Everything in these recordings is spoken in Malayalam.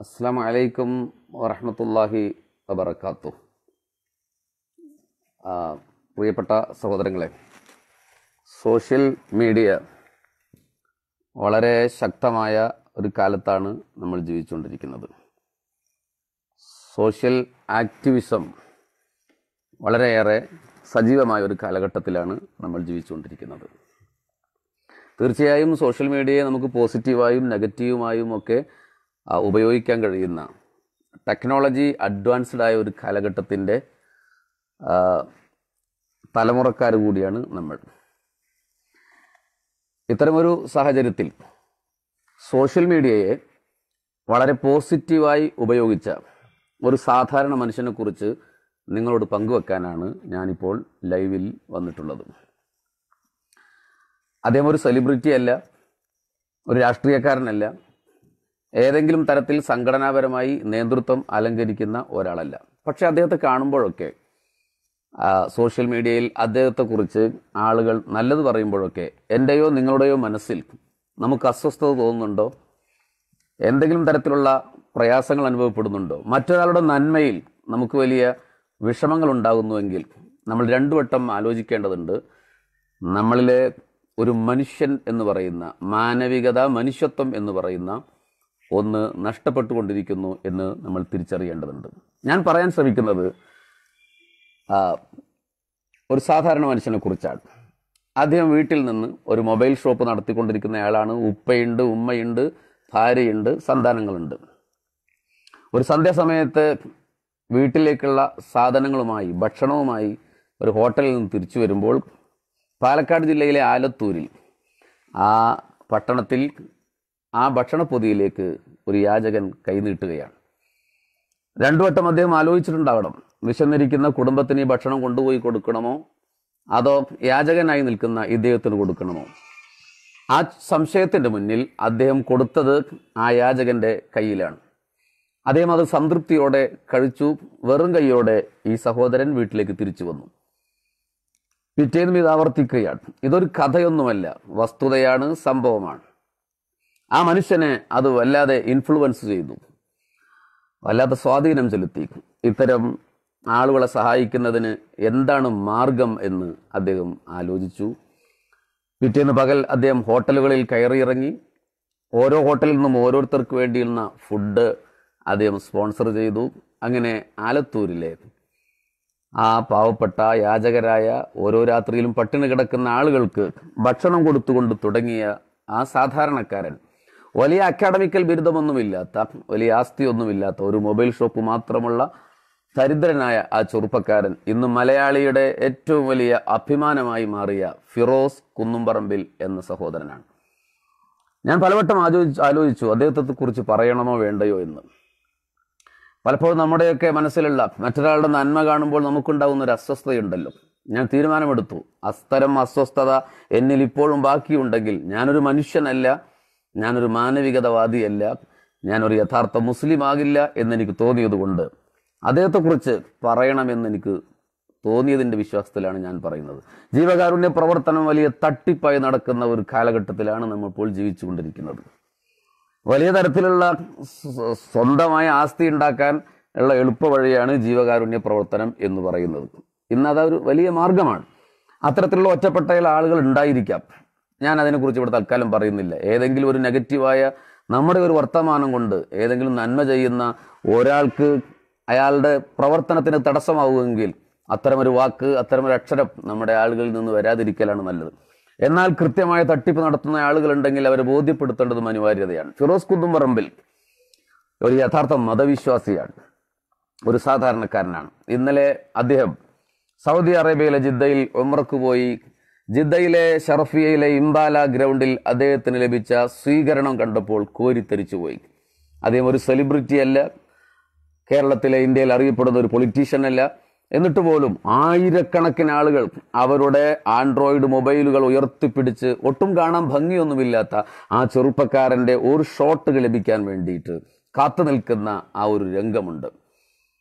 അസ്സലാമു അലൈക്കും വറഹ്മത്തുള്ളാഹി വബറകാതുഹു. പ്രിയപ്പെട്ട സഹോദരങ്ങളെ, സോഷ്യൽ മീഡിയ വളരെ ശക്തമായ ഒരു കാലത്താണ് നമ്മൾ ജീവിച്ചുകൊണ്ടിരിക്കുന്നത്. സോഷ്യൽ ആക്ടിവിസം വളരെയേറെ സജീവമായ ഒരു കാലഘട്ടത്തിലാണ് നമ്മൾ ജീവിച്ചുകൊണ്ടിരിക്കുന്നത്. തീർച്ചയായും സോഷ്യൽ മീഡിയയെ നമുക്ക് പോസിറ്റീവായും നെഗറ്റീവുമായും ഒക്കെ ഉപയോഗിക്കാൻ കഴിയുന്ന ടെക്നോളജി അഡ്വാൻസ്ഡ് ആയ ഒരു കാലഘട്ടത്തിൻ്റെ തലമുറക്കാർ കൂടിയാണ് നമ്മൾ. ഇത്തരമൊരു സാഹചര്യത്തിൽ സോഷ്യൽ മീഡിയയെ വളരെ പോസിറ്റീവായി ഉപയോഗിച്ച ഒരു സാധാരണ മനുഷ്യനെക്കുറിച്ച് നിങ്ങളോട് പങ്കുവെക്കാനാണ് ഞാനിപ്പോൾ ലൈവിൽ വന്നിട്ടുള്ളത്. അദ്ദേഹം ഒരു സെലിബ്രിറ്റി അല്ല, ഒരു രാഷ്ട്രീയക്കാരനല്ല, ഏതെങ്കിലും തരത്തിൽ സംഘടനാപരമായി നേതൃത്വം അലങ്കരിക്കുന്ന ഒരാളല്ല. പക്ഷെ അദ്ദേഹത്തെ കാണുമ്പോഴൊക്കെ സോഷ്യൽ മീഡിയയിൽ അദ്ദേഹത്തെക്കുറിച്ച് ആളുകൾ നല്ലത് പറയുമ്പോഴൊക്കെ എൻ്റെയോ നിങ്ങളുടെയോ മനസ്സിൽ നമുക്ക് അസ്വസ്ഥത തോന്നുന്നുണ്ടോ? എന്തെങ്കിലും തരത്തിലുള്ള പ്രയാസങ്ങൾ അനുഭവപ്പെടുന്നുണ്ടോ? മറ്റൊരാളുടെ നന്മയിൽ നമുക്ക് വലിയ വിഷമങ്ങൾ ഉണ്ടാകുന്നുവെങ്കിൽ നമ്മൾ രണ്ടു വട്ടം ആലോചിക്കേണ്ടതുണ്ട്. നമ്മളിലെ ഒരു മനുഷ്യൻ എന്ന് പറയുന്ന മാനവികത, മനുഷ്യത്വം എന്ന് പറയുന്ന ഒന്ന് നഷ്ടപ്പെട്ടുകൊണ്ടിരിക്കുന്നു എന്ന് നമ്മൾ തിരിച്ചറിയേണ്ടതുണ്ട്. ഞാൻ പറയാൻ ശ്രമിക്കുന്നത് ഒരു സാധാരണ മനുഷ്യനെ കുറിച്ചാണ്. അദ്ദേഹം വീട്ടിൽ നിന്ന് ഒരു മൊബൈൽ ഷോപ്പ് നടത്തിക്കൊണ്ടിരിക്കുന്നയാളാണ്. ഉപ്പയുണ്ട്, ഉമ്മയുണ്ട്, ഭാര്യയുണ്ട്, സന്താനങ്ങളുണ്ട്. ഒരു സന്ധ്യാസമയത്ത് വീട്ടിലേക്കുള്ള സാധനങ്ങളുമായി, ഭക്ഷണവുമായി ഒരു ഹോട്ടലിൽ നിന്ന് തിരിച്ചു വരുമ്പോൾ പാലക്കാട് ജില്ലയിലെ ആലത്തൂരിൽ ആ പട്ടണത്തിൽ ആ ഭക്ഷണപ്പൊതിയിലേക്ക് ഒരു യാചകൻ കൈനീട്ടുകയാണ്. രണ്ടു വട്ടം അദ്ദേഹം ആലോചിച്ചിട്ടുണ്ടാവണം, വിശന്നിരിക്കുന്ന കുടുംബത്തിന് ഈ ഭക്ഷണം കൊണ്ടുപോയി കൊടുക്കണമോ അതോ യാചകനായി നിൽക്കുന്ന ഇദ്ദേഹത്തിന് കൊടുക്കണമോ? ആ സംശയത്തിൻ്റെ മുന്നിൽ അദ്ദേഹം കൊടുത്തത് ആ യാചകന്റെ കയ്യിലാണ്. അദ്ദേഹം അത് സംതൃപ്തിയോടെ കഴിച്ചു. വെറും കൈയോടെ ഈ സഹോദരൻ വീട്ടിലേക്ക് തിരിച്ചു വന്നു. പിറ്റേന്നും ഇത് ആവർത്തിക്കുകയാണ്. ഇതൊരു കഥയൊന്നുമല്ല, വസ്തുതയാണ്, സംഭവമാണ്. ആ മനുഷ്യനെ അത് വല്ലാതെ ഇൻഫ്ലുവൻസ് ചെയ്തു, വല്ലാതെ സ്വാധീനം ചെലുത്തി. ഇത്തരം ആളുകളെ സഹായിക്കുന്നതിന് എന്താണ് മാർഗം എന്ന് അദ്ദേഹം ആലോചിച്ചു. പിറ്റേന്ന് പകൽ അദ്ദേഹം ഹോട്ടലുകളിൽ കയറിയിറങ്ങി. ഓരോ ഹോട്ടലിൽ നിന്നും ഓരോരുത്തർക്ക് വേണ്ടിയിരുന്ന ഫുഡ് അദ്ദേഹം സ്പോൺസർ ചെയ്തു. അങ്ങനെ ആലത്തൂരിലെ ആ പാവപ്പെട്ട യാചകരായ, ഓരോ രാത്രിയിലും പട്ടിണി കിടക്കുന്ന ആളുകൾക്ക് ഭക്ഷണം കൊടുത്തുകൊണ്ട് തുടങ്ങിയ ആ സാധാരണക്കാരൻ, വലിയ അക്കാഡമിക്കൽ ബിരുദമൊന്നുമില്ലാത്ത, വലിയ ആസ്തിയൊന്നുമില്ലാത്ത, ഒരു മൊബൈൽ ഷോപ്പ് മാത്രമുള്ള ദരിദ്രനായ ആ ചെറുപ്പക്കാരൻ ഇന്ന് മലയാളിയുടെ ഏറ്റവും വലിയ അഭിമാനമായി മാറിയ ഫിറോസ് കുന്നുംപറമ്പിൽ എന്ന സഹോദരനാണ്. ഞാൻ പലവട്ടം ആലോചിച്ചു അദ്ദേഹത്തെ കുറിച്ച് പറയണമോ വേണ്ടയോ എന്ന്. പലപ്പോഴും നമ്മുടെയൊക്കെ മനസ്സിലുള്ള മറ്റൊരാളുടെ നന്മ കാണുമ്പോൾ നമുക്കുണ്ടാകുന്ന ഒരു അസ്വസ്ഥതയുണ്ടല്ലോ. ഞാൻ തീരുമാനമെടുത്തു, അത്തരം അസ്വസ്ഥത എന്നിൽ ഇപ്പോഴും ബാക്കിയുണ്ടെങ്കിൽ ഞാനൊരു മനുഷ്യനല്ല, ഞാനൊരു മാനവികതവാദിയല്ല, ഞാനൊരു യഥാർത്ഥ മുസ്ലിം ആകില്ല എന്നെനിക്ക് തോന്നിയതുകൊണ്ട് അദ്ദേഹത്തെക്കുറിച്ച് പറയണമെന്ന് എനിക്ക് തോന്നിയതിൻ്റെ വിശ്വാസത്തിലാണ് ഞാൻ പറയുന്നത്. ജീവകാരുണ്യ പ്രവർത്തനം വലിയ തട്ടിപ്പായി നടക്കുന്ന ഒരു കാലഘട്ടത്തിലാണ് നമ്മൾ ഇപ്പോൾ ജീവിച്ചുകൊണ്ടിരിക്കുന്നത്. വലിയ തരത്തിലുള്ള സ്വന്തമായ ആസ്തി ഉണ്ടാക്കാൻ ഉള്ള എളുപ്പ വഴിയാണ് ജീവകാരുണ്യ പ്രവർത്തനം എന്ന് പറയുന്നത്. ഇന്ന് അതൊരു വലിയ മാർഗമാണ്. അത്തരത്തിലുള്ള ഒറ്റപ്പെട്ട ആളുകൾ ഉണ്ടായിരിക്കാം. ഞാൻ അതിനെക്കുറിച്ച് ഇവിടെ തൽക്കാലം പറയുന്നില്ല. ഏതെങ്കിലും ഒരു നെഗറ്റീവായ നമ്മുടെ ഒരു വർത്തമാനം കൊണ്ട് ഏതെങ്കിലും നന്മ ചെയ്യുന്ന ഒരാൾക്ക് അയാളുടെ പ്രവർത്തനത്തിന് തടസ്സമാവുമെങ്കിൽ അത്തരമൊരു വാക്ക്, അത്തരമൊരു അക്ഷരം നമ്മുടെ ആളുകളിൽ നിന്ന് വരാതിരിക്കലാണ് നല്ലത്. എന്നാൽ കൃത്യമായ തട്ടിപ്പ് നടത്തുന്ന ആളുകളുണ്ടെങ്കിൽ അവരെ ബോധ്യപ്പെടുത്തേണ്ടതും അനിവാര്യതയാണ്. ഫിറോസ് കുന്നുംപറമ്പിൽ ഒരു യഥാർത്ഥ മതവിശ്വാസിയാണ്, ഒരു സാധാരണക്കാരനാണ്. ഇന്നലെ അദ്ദേഹം സൗദി അറേബ്യയിലെ ജിദ്ദയിൽ ഉംറക്ക് പോയി. ജിദ്ദയിലെ ഷറഫിയയിലെ ഇംബാല ഗ്രൗണ്ടിൽ അദ്ദേഹത്തിന് ലഭിച്ച സ്വീകരണം കണ്ടപ്പോൾ കോരിത്തരിച്ചു പോയി. അദ്ദേഹം ഒരു സെലിബ്രിറ്റി അല്ല, കേരളത്തിലെ, ഇന്ത്യയിൽ അറിയപ്പെടുന്ന ഒരു പൊളിറ്റീഷ്യൻ അല്ല. എന്നിട്ട് പോലും ആയിരക്കണക്കിന് ആളുകൾ അവരുടെ ആൻഡ്രോയിഡ് മൊബൈലുകൾ ഉയർത്തിപ്പിടിച്ച് ഒട്ടും കാണാൻ ഭംഗിയൊന്നുമില്ലാത്ത ആ ചെറുപ്പക്കാരൻ്റെ ഒരു ഷോട്ട് ലഭിക്കാൻ വേണ്ടിയിട്ട് കാത്തു നിൽക്കുന്ന ആ ഒരു രംഗമുണ്ട്.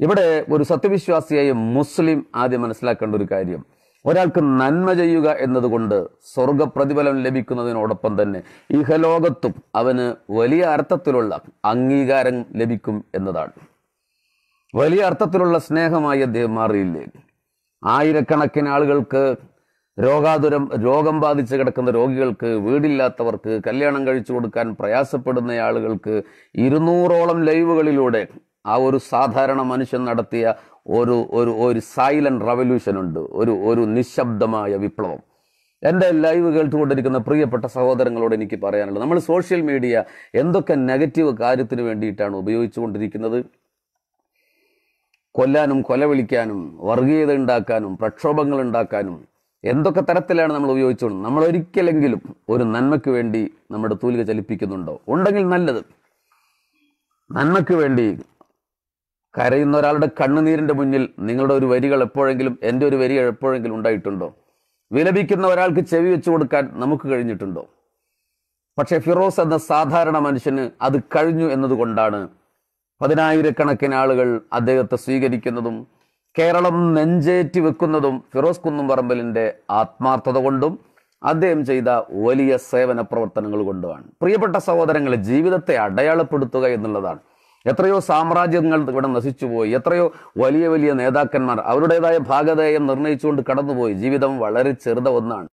ഇവിടെ ഒരു സത്യവിശ്വാസിയായ മുസ്ലിം ആദ്യം മനസ്സിലാക്കേണ്ട ഒരു കാര്യം, ഒരാൾക്ക് നന്മ ചെയ്യുക എന്നതുകൊണ്ട് സ്വർഗപ്രതിഫലം ലഭിക്കുന്നതിനോടൊപ്പം തന്നെ ഇഹലോകത്തും അവന് വലിയ അർത്ഥത്തിലുള്ള അംഗീകാരം ലഭിക്കും എന്നതാണ്. വലിയ അർത്ഥത്തിലുള്ള സ്നേഹമായി അദ്ദേഹം മാറിയില്ലേ? ആയിരക്കണക്കിന് ആളുകൾക്ക് രോഗം ബാധിച്ച് കിടക്കുന്ന രോഗികൾക്ക്, വീടില്ലാത്തവർക്ക്, കല്യാണം കഴിച്ചു കൊടുക്കാൻ പ്രയാസപ്പെടുന്ന ആളുകൾക്ക് 200ഓളം ലൈവുകളിലൂടെ ആ ഒരു സാധാരണ മനുഷ്യൻ നടത്തിയ ഒരു സൈലന്റ് റവല്യൂഷൻ ഉണ്ട്, ഒരു നിശബ്ദമായ വിപ്ലവം. എൻ്റെ ലൈവ് കേട്ടുകൊണ്ടിരിക്കുന്ന പ്രിയപ്പെട്ട സഹോദരങ്ങളോട് എനിക്ക് പറയാനുള്ളത്, നമ്മൾ സോഷ്യൽ മീഡിയ എന്തൊക്കെ നെഗറ്റീവ് കാര്യത്തിന് വേണ്ടിയിട്ടാണ് ഉപയോഗിച്ചുകൊണ്ടിരിക്കുന്നത്. കൊല്ലാനും കൊലവിളിക്കാനും വർഗീയത ഉണ്ടാക്കാനും പ്രക്ഷോഭങ്ങൾ ഉണ്ടാക്കാനും എന്തൊക്കെ തരത്തിലാണ് നമ്മൾ ഉപയോഗിച്ചുകൊണ്ട്. നമ്മൾ ഒരിക്കലെങ്കിലും ഒരു നന്മയ്ക്ക് വേണ്ടി നമ്മുടെ തൂലിക ചലിപ്പിക്കുന്നുണ്ടോ? ഉണ്ടെങ്കിൽ നല്ലത്. നന്മയ്ക്ക് വേണ്ടി കരയുന്ന ഒരാളുടെ കണ്ണുനീരിന്റെ മുന്നിൽ നിങ്ങളുടെ ഒരു വരികൾ എപ്പോഴെങ്കിലും, എൻ്റെ ഒരു വരി എപ്പോഴെങ്കിലും ഉണ്ടായിട്ടുണ്ടോ? വിലപിക്കുന്ന ഒരാൾക്ക് ചെവി വെച്ചു കൊടുക്കാൻ നമുക്ക് കഴിഞ്ഞിട്ടുണ്ടോ? പക്ഷെ ഫിറോസ് എന്ന സാധാരണ മനുഷ്യന് അത് കഴിഞ്ഞു എന്നതുകൊണ്ടാണ് 10,000-കണക്കിന് ആളുകൾ അദ്ദേഹത്തെ സ്വീകരിക്കുന്നതും കേരളം നെഞ്ചേറ്റി വെക്കുന്നതും ഫിറോസ് കുന്നുംപറമ്പലിന്റെ ആത്മാർത്ഥത കൊണ്ടും അദ്ദേഹം ചെയ്ത വലിയ സേവന പ്രവർത്തനങ്ങൾ കൊണ്ടുമാണ്. പ്രിയപ്പെട്ട സഹോദരങ്ങളെ, ജീവിതത്തെ അടയാളപ്പെടുത്തുക എന്നുള്ളതാണ്. എത്രയോ സാമ്രാജ്യങ്ങൾ ഇവിടെ നശിച്ചുപോയി, എത്രയോ വലിയ വലിയ നേതാക്കന്മാർ അവരുടേതായ ഭാഗധേയം നിർണയിച്ചുകൊണ്ട് കടന്നുപോയി. ജീവിതം വളരെ ചെറുത ഒന്നാണ്.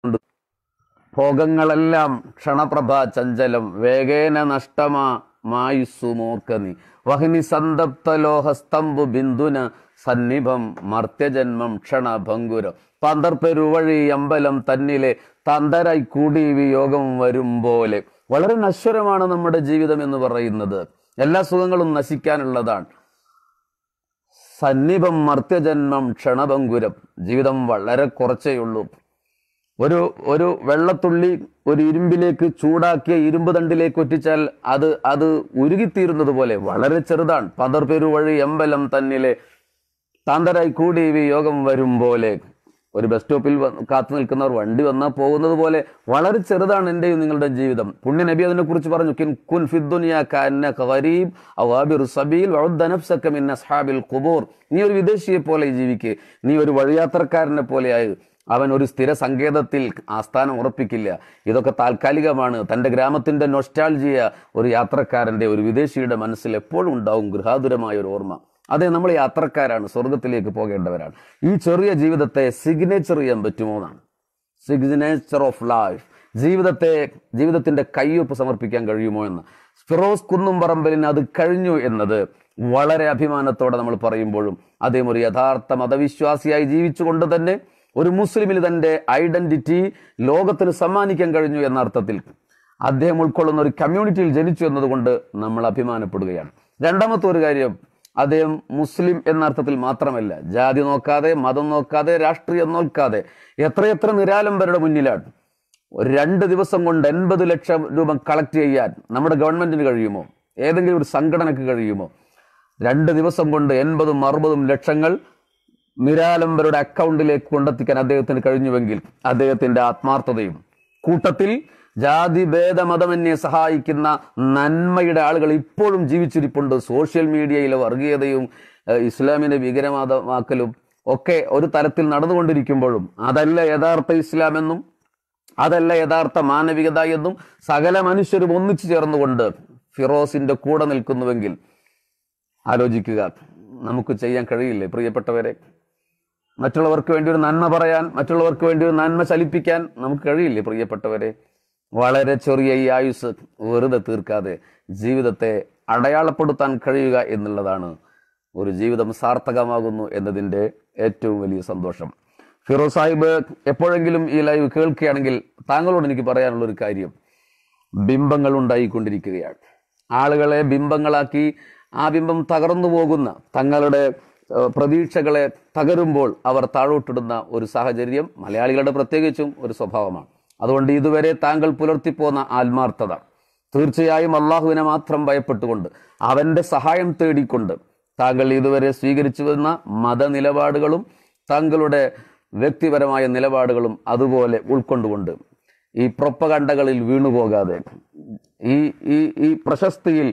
ഭോഗങ്ങളെല്ലാം ക്ഷണപ്രഭ ചഞ്ചലം, വേഗേന നഷ്ടമാ മായുസ്സുമോർക്കനി വഹ്നി സന്തപ്ത ലോഹസ്തംഭു ബിന്ദുന സന്നിഭം മർത്യജന്മം ക്ഷണഭംഗുരം പന്തർപ്പെരുവഴി അമ്പലം തന്നിലെ തന്തരായി കൂടി വിയോഗം വരും പോലെ. വളരെ നശ്വരമാണ് നമ്മുടെ ജീവിതം എന്ന് പറയുന്നത്. എല്ലാ സുഖങ്ങളും നശിക്കാനുള്ളതാണ്. സന്നിഭം മർത്യജന്മം ക്ഷണഭംഗുരം. ജീവിതം വളരെ കുറച്ചേ ഉള്ളൂ. ഒരു വെള്ളത്തുള്ളി ഒരു ഇരുമ്പിലേക്ക് ചൂടാക്കിയ ഇരുമ്പ് തണ്ടിലേക്ക് ഒറ്റിച്ചാൽ അത് ഉരുകിത്തീരുന്നത് പോലെ വളരെ ചെറുതാണ്. പന്തർപ്പെരുവഴി അമ്പലം തന്നിലെ താന്തരായി കൂടി വിയോഗം വരും പോലെ. ഒരു ബസ് സ്റ്റോപ്പിൽ കാത്തു നിൽക്കുന്നവർ വണ്ടി വന്നാൽ പോകുന്നത് പോലെ വളരെ ചെറുതാണ് എൻ്റെയും നിങ്ങളുടെ ജീവിതം. പുണ്യ നബി അതിനെ കുറിച്ച് പറഞ്ഞു, കുൻ ഫിദ്ദുനിയ കഅന്നക ഗരീബ് ഔ ആബിറു സബീൽ വഉദ്ദ നഫ്സക മിൻ അസ്ഹാബിൽ ഖുബൂർ. നീ ഒരു വിദേശിയെ പോലെ ജീവിക്ക്, നീ ഒരു വഴിയാത്രക്കാരനെ പോലെയായി. അവൻ ഒരു സ്ഥിര സങ്കേതത്തിൽ ആസ്ഥാനം ഉറപ്പിക്കില്ല. ഇതൊക്കെ താൽക്കാലികമാണ്. തൻ്റെ ഗ്രാമത്തിന്റെ നൊസ്റ്റാൾജിയ ഒരു യാത്രക്കാരന്റെ, ഒരു വിദേശിയുടെ മനസ്സിൽ എപ്പോഴും ഉണ്ടാവും ഗൃഹാതുരമായ ഒരു ഓർമ്മ. അതെ, നമ്മൾ യാത്രക്കാരാണ്, സ്വർഗത്തിലേക്ക് പോകേണ്ടവരാണ്. ഈ ചെറിയ ജീവിതത്തെ സിഗ്നേച്ചർ ചെയ്യാൻ പറ്റുമോ എന്നാണ്. സിഗ്നേച്ചർ ഓഫ് ലൈഫ്, ജീവിതത്തിന്റെ കയ്യൊപ്പ് സമർപ്പിക്കാൻ കഴിയുമോ എന്ന്. ഫിറോസ് കുന്നുംപറമ്പലിന് അത് കഴിഞ്ഞു എന്നത് വളരെ അഭിമാനത്തോടെ നമ്മൾ പറയുമ്പോഴും അദ്ദേഹം ഒരു യഥാർത്ഥ മതവിശ്വാസിയായി ജീവിച്ചുകൊണ്ട് തന്നെ ഒരു മുസ്ലിമിന് തന്റെ ഐഡന്റിറ്റി ലോകത്തിന് സമ്മാനിക്കാൻ കഴിഞ്ഞു എന്ന അർത്ഥത്തിൽ അദ്ദേഹം ഉൾക്കൊള്ളുന്ന ഒരു കമ്മ്യൂണിറ്റിയിൽ ജനിച്ചു എന്നതുകൊണ്ട് നമ്മൾ അഭിമാനപ്പെടുകയാണ്. രണ്ടാമത്തെ ഒരു കാര്യം, അദ്ദേഹം മുസ്ലിം എന്ന അർത്ഥത്തിൽ മാത്രമല്ല, ജാതി നോക്കാതെ, മതം നോക്കാതെ, രാഷ്ട്രീയം നോക്കാതെ എത്രയെത്ര നിരാലംബരുടെ മുന്നിലാണ്. 2 ദിവസം കൊണ്ട് 80 ലക്ഷം രൂപ കളക്ട് ചെയ്യാൻ നമ്മുടെ ഗവൺമെന്റിന് കഴിയുമോ? ഏതെങ്കിലും ഒരു സംഘടനയ്ക്ക് കഴിയുമോ? 2 ദിവസം കൊണ്ട് 80-60 ലക്ഷങ്ങൾ നിരാലംബരുടെ അക്കൗണ്ടിലേക്ക് കൊണ്ടെത്തിക്കാൻ അദ്ദേഹത്തിന് കഴിഞ്ഞുവെങ്കിൽ അദ്ദേഹത്തിന്റെ ആത്മാർത്ഥതയും കൂട്ടത്തിൽ ജാതി ഭേദ മതമന്യെ സഹായിക്കുന്ന നന്മയുടെ ആളുകൾ ഇപ്പോഴും ജീവിച്ചിരിപ്പുണ്ട്. സോഷ്യൽ മീഡിയയിലെ വർഗീയതയും ഇസ്ലാമിനെ ഭീകരവാദമാക്കലും ഒക്കെ ഒരു തരത്തിൽ നടന്നുകൊണ്ടിരിക്കുമ്പോഴും അതല്ല യഥാർത്ഥ ഇസ്ലാം എന്നും അതല്ല യഥാർത്ഥ മാനവികത എന്നും സകല മനുഷ്യരും ഒന്നിച്ചു ചേർന്നുകൊണ്ട് ഫിറോസിന്റെ കൂടെ നിൽക്കുന്നുവെങ്കിൽ ആലോചിക്കുക, നമുക്ക് ചെയ്യാൻ കഴിയില്ലേ പ്രിയപ്പെട്ടവരെ? മറ്റുള്ളവർക്ക് വേണ്ടി ഒരു നന്മ പറയാൻ, മറ്റുള്ളവർക്ക് വേണ്ടി ഒരു നന്മ ചലിപ്പിക്കാൻ നമുക്ക് കഴിയില്ലേ പ്രിയപ്പെട്ടവരെ? വളരെ ചെറിയ ഈ ആയുസ് വെറുതെ തീർക്കാതെ ജീവിതത്തെ അടയാളപ്പെടുത്താൻ കഴിയുക എന്നുള്ളതാണ് ഒരു ജീവിതം സാർത്ഥകമാകുന്നു എന്നതിൻ്റെ ഏറ്റവും വലിയ സന്തോഷം. ഫിറോസ് സാഹിബ് എപ്പോഴെങ്കിലും ഈ ലൈവ് കേൾക്കുകയാണെങ്കിൽ താങ്കളോട് എനിക്ക് പറയാനുള്ള ഒരു കാര്യം, ബിംബങ്ങൾ ഉണ്ടായിക്കൊണ്ടിരിക്കുകയാണ്. ആളുകളെ ബിംബങ്ങളാക്കി ആ ബിംബം തകർന്നു പോകുന്ന, തങ്ങളുടെ പ്രതീക്ഷകളെ തകരുമ്പോൾ അവർ താഴോട്ടിടുന്ന ഒരു സാഹചര്യം മലയാളികളുടെ പ്രത്യേകിച്ചും ഒരു സ്വഭാവമാണ്. അതുകൊണ്ട് ഇതുവരെ താങ്കൾ പുലർത്തിപ്പോന്ന ആത്മാർത്ഥത, തീർച്ചയായും അള്ളാഹുവിനെ മാത്രം ഭയപ്പെട്ടുകൊണ്ട് അവന്റെ സഹായം തേടിക്കൊണ്ട് താങ്കൾ ഇതുവരെ സ്വീകരിച്ചു വന്ന മതനിലപാടുകളും താങ്കളുടെ വ്യക്തിപരമായ നിലപാടുകളും അതുപോലെ ഉൾക്കൊണ്ടുകൊണ്ട് ഈ പ്രൊപ്പഗണ്ടകളിൽ വീണുപോകാതെ, ഈ പ്രശസ്തിയിൽ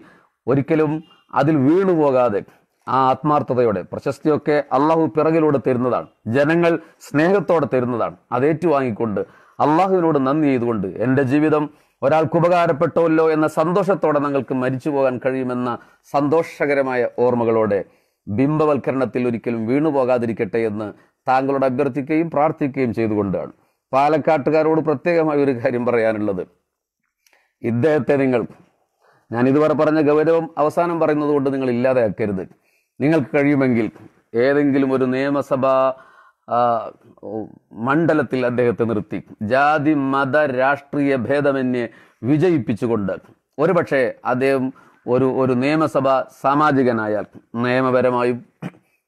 ഒരിക്കലും അതിൽ വീണുപോകാതെ ആ ആത്മാർത്ഥതയോടെ, പ്രശസ്തിയൊക്കെ അള്ളാഹു പിറകിലൂടെ തരുന്നതാണ്, ജനങ്ങൾ സ്നേഹത്തോടെ തരുന്നതാണ്. അത് ഏറ്റുവാങ്ങിക്കൊണ്ട് അള്ളാഹുവിനോട് നന്ദി ചെയ്തുകൊണ്ട് എൻ്റെ ജീവിതം ഒരാൾക്ക് ഉപകാരപ്പെട്ടുവല്ലോ എന്ന സന്തോഷത്തോടെ നിങ്ങൾക്ക് മരിച്ചു പോകാൻ കഴിയുമെന്ന സന്തോഷകരമായ ഓർമ്മകളോടെ ബിംബവൽക്കരണത്തിൽ ഒരിക്കലും വീണുപോകാതിരിക്കട്ടെ എന്ന് താങ്കളോട് അഭ്യർത്ഥിക്കുകയും പ്രാർത്ഥിക്കുകയും ചെയ്തുകൊണ്ടാണ്. പാലക്കാട്ടുകാരോട് പ്രത്യേകമായ ഒരു കാര്യം പറയാനുള്ളത്, ഇദ്ദേഹത്തെ ഞാൻ ഇതുവരെ പറഞ്ഞ ഗൗരവം അവസാനം പറയുന്നത് കൊണ്ട് നിങ്ങൾ ഇല്ലാതെയാക്കരുത്. നിങ്ങൾക്ക് കഴിയുമെങ്കിൽ ഏതെങ്കിലും ഒരു നിയമസഭാ മണ്ഡലത്തിൽ അദ്ദേഹത്തെ നിർത്തി ജാതി മത രാഷ്ട്രീയ ഭേദമന്യേ വിജയിപ്പിച്ചുകൊണ്ട് ഒരുപക്ഷെ അദ്ദേഹം ഒരു നിയമസഭാ സാമാജികനായാൽ നിയമപരമായും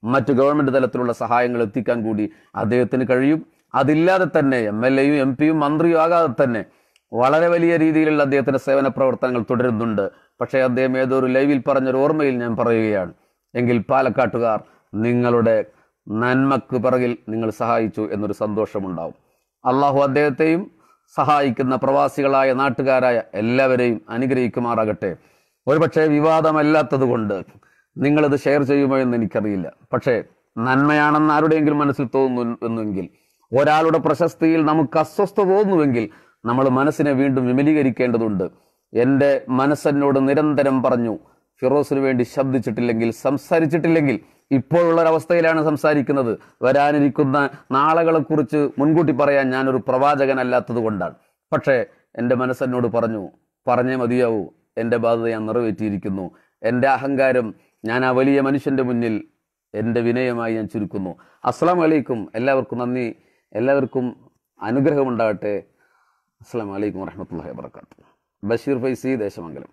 മറ്റു ഗവൺമെന്റ് തലത്തിലുള്ള സഹായങ്ങൾ എത്തിക്കാൻ കൂടി അദ്ദേഹത്തിന് കഴിയും. അതില്ലാതെ തന്നെ MLA യും MP യും മന്ത്രിയും ആകാതെ തന്നെ വളരെ വലിയ രീതിയിലുള്ള അദ്ദേഹത്തിന്റെ സേവന പ്രവർത്തനങ്ങൾ തുടരുന്നുണ്ട്. പക്ഷേ അദ്ദേഹം ഏതൊരു ലൈവിൽ പറഞ്ഞൊരു ഓർമ്മയിൽ ഞാൻ പറയുകയാണ്, എങ്കിൽ പാലക്കാട്ടുകാർ നിങ്ങളുടെ നന്മക്ക് പിറകിൽ നിങ്ങൾ സഹായിച്ചു എന്നൊരു സന്തോഷമുണ്ടാവും. അള്ളാഹു അദ്ദേഹത്തെയും സഹായിക്കുന്ന പ്രവാസികളായ നാട്ടുകാരായ എല്ലാവരെയും അനുഗ്രഹിക്കുമാറാകട്ടെ. ഒരുപക്ഷെ വിവാദമല്ലാത്തത് കൊണ്ട് നിങ്ങളിത് ഷെയർ ചെയ്യുമോ എന്ന് എനിക്കറിയില്ല. പക്ഷേ നന്മയാണെന്ന് ആരുടെയെങ്കിലും മനസ്സിൽ തോന്നുന്നുവെങ്കിൽ, ഒരാളുടെ പ്രശസ്തിയിൽ നമുക്ക് അസ്വസ്ഥത തോന്നുന്നുവെങ്കിൽ നമ്മൾ മനസ്സിനെ വീണ്ടും വിമലീകരിക്കേണ്ടതുണ്ട്. എൻ്റെ മനസ്സെന്നോട് നിരന്തരം പറഞ്ഞു, ഫിറോസിന് വേണ്ടി ശബ്ദിച്ചിട്ടില്ലെങ്കിൽ, സംസാരിച്ചിട്ടില്ലെങ്കിൽ ഇപ്പോഴുള്ളൊരവസ്ഥയിലാണ് സംസാരിക്കുന്നത്. വരാനിരിക്കുന്ന നാളുകളെക്കുറിച്ച് മുൻകൂട്ടി പറയാൻ ഞാനൊരു പ്രവാചകനല്ലാത്തത് കൊണ്ടാണ്. പക്ഷേ എൻ്റെ മനസ്സെന്നോട് പറഞ്ഞു, പറഞ്ഞേ മതിയാവൂ, എൻ്റെ ബാധ്യത ഞാൻ നിറവേറ്റിയിരിക്കുന്നു. എൻ്റെ അഹങ്കാരം ഞാൻ ആ വലിയ മനുഷ്യൻ്റെ മുന്നിൽ എൻ്റെ വിനയമായി ഞാൻ ചുരുക്കുന്നു. അസ്സലാമു അലൈക്കും. എല്ലാവർക്കും നന്ദി, എല്ലാവർക്കും അനുഗ്രഹമുണ്ടാകട്ടെ. അസ്സലാമു അലൈക്കും വറഹ്മത്തുള്ളാഹി വബറകാതുഹു. ബഷീർ ഫൈസി, ദേശമംഗലം.